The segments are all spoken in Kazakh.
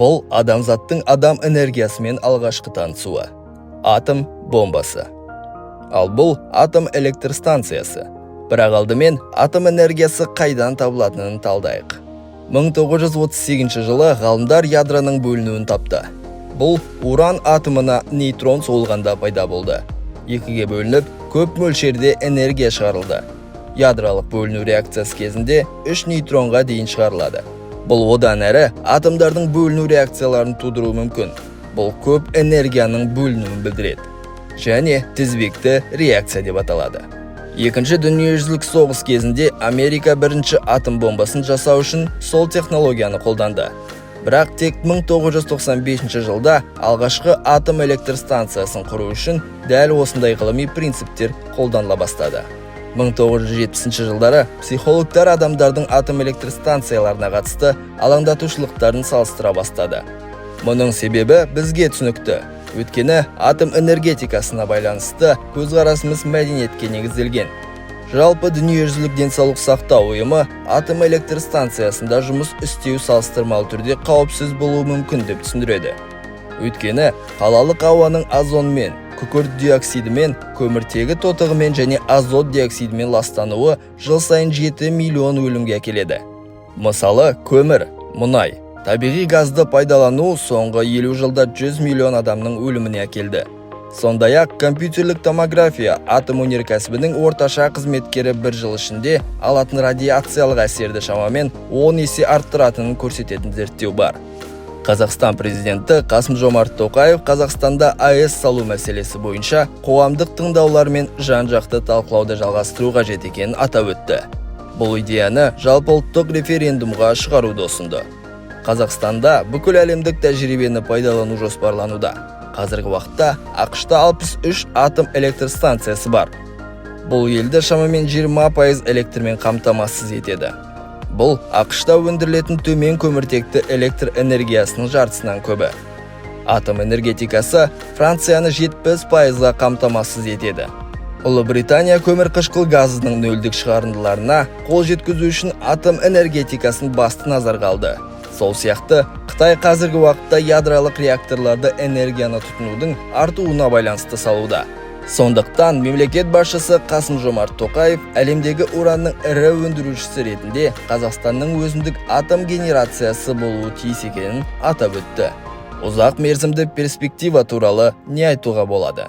Бұл адамзаттың адам энергиясымен алғашқы танысуы. Атом бомбасы. Ал бұл атом электр станциясы. Бірақ алдымен атом энергиясы қайдан табылатынын талдайық. 1938 жылы ғалымдар ядроның бөлінуін тапты. Бұл уран атомына нейтрон соғылғанда пайда болды. Екіге бөлініп, көп мөлшерде энергия шығарылды. Ядролық бөліну реакциясы кезінде 3 нейтронға дейін шығарылады. Бұл одан әрі атомдардың бөліну реакцияларын тудыруы мүмкін. Бұл көп энергияның бөлінуін білдіреді. Және тізбекті реакция деп аталады. Екінші дүниежүзілік соғыс кезінде Америка бірінші атом бомбасын жасау үшін сол технологияны қолданды. Бірақ тек 1995 жылда алғашқы атом электр станциясын құру үшін дәл осындай ғылыми принциптер қолданыла бастады. 1970 жылдары психологтар адамдардың атом электр станцияларына қатысты алаңдатушылықтарын салыстыра бастады. Мұның себебі бізге түсінікті. Өйткені атом энергетикасына байланысты көзқарасымыз мәдениетке негізделген. Жалпы дүниежүзілік денсаулық сақтау ұйымы атом электр станциясында жұмыс істеу салыстырмалы түрде қауіпсіз болуы мүмкін деп түсіндіреді. Өйткені қалалық ауаның озонмен, күкірт диоксидімен, көміртегі тотығымен және азот диоксидімен ластануы жыл сайын 7 миллион өлімге әкеледі. Мысалы, көмір, мұнай, табиғи газды пайдалану соңғы 50 жылда 100 миллион адамның өліміне әкелді. Сондай-ақ компьютерлік томография атом өнеркәсібінің орташа қызметкері бір жыл ішінде алатын радиациялық әсерді шамамен 10 есе арттыратынын көрсететін зерттеу бар. Қазақстан президенті Қасым-Жомарт Тоқаев Қазақстанда АЭС салу мәселесі бойынша қоғамдық тыңдаулар мен жан-жақты талқылауды жалғастыру қажет екенін атап өтті. Бұл идеяны жалпыұлттық референдумға шығаруды ұсынды. Қазақстанда бүкіл әлемдік тәжірибені пайдалану жоспарлануда. Қазіргі уақытта ақш-та 63 атом электр станциясы бар. Бұл елді шамамен 20% электрмен қамтамасыз етеді. Бұл ақш-та өндірілетін төмен көміртекті электр энергиясының жартысынан көбі. Атом энергетикасы Францияны 70%-ға қамтамасыз етеді. Ұлыбритания көмірқышқыл газының нөлдік шығарындыларына қол жеткізу үшін атом энергетикасын басты назарға алды. Сол сияқты, Қытай қазіргі уақытта ядролық реакторларды энергияны тұтынудың артуына байланысты салуда. Сондықтан мемлекет басшысы Қасым-Жомарт Тоқаев әлемдегі уранның ірі өндірушісі ретінде Қазақстанның өзіндік атом генерациясы болуы тиіс екенін атап өтті. Ұзақ мерзімді перспектива туралы не айтуға болады?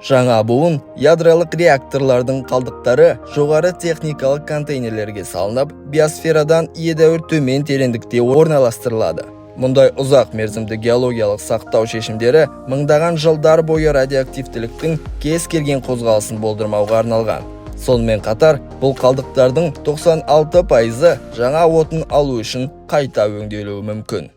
Жаңа буын ядролық реакторлардың қалдықтары жоғары техникалық контейнерлерге салынып, биосферадан едәуір төмен тереңдікте орналастырылады. Мұндай ұзақ мерзімді геологиялық сақтау шешімдері мыңдаған жылдар бойы радиоактивтіліктің кез келген қозғалысын болдырмауға арналған. Сонымен қатар, бұл қалдықтардың 96% жаңа отын алу үшін қайта өңделуі мүмкін.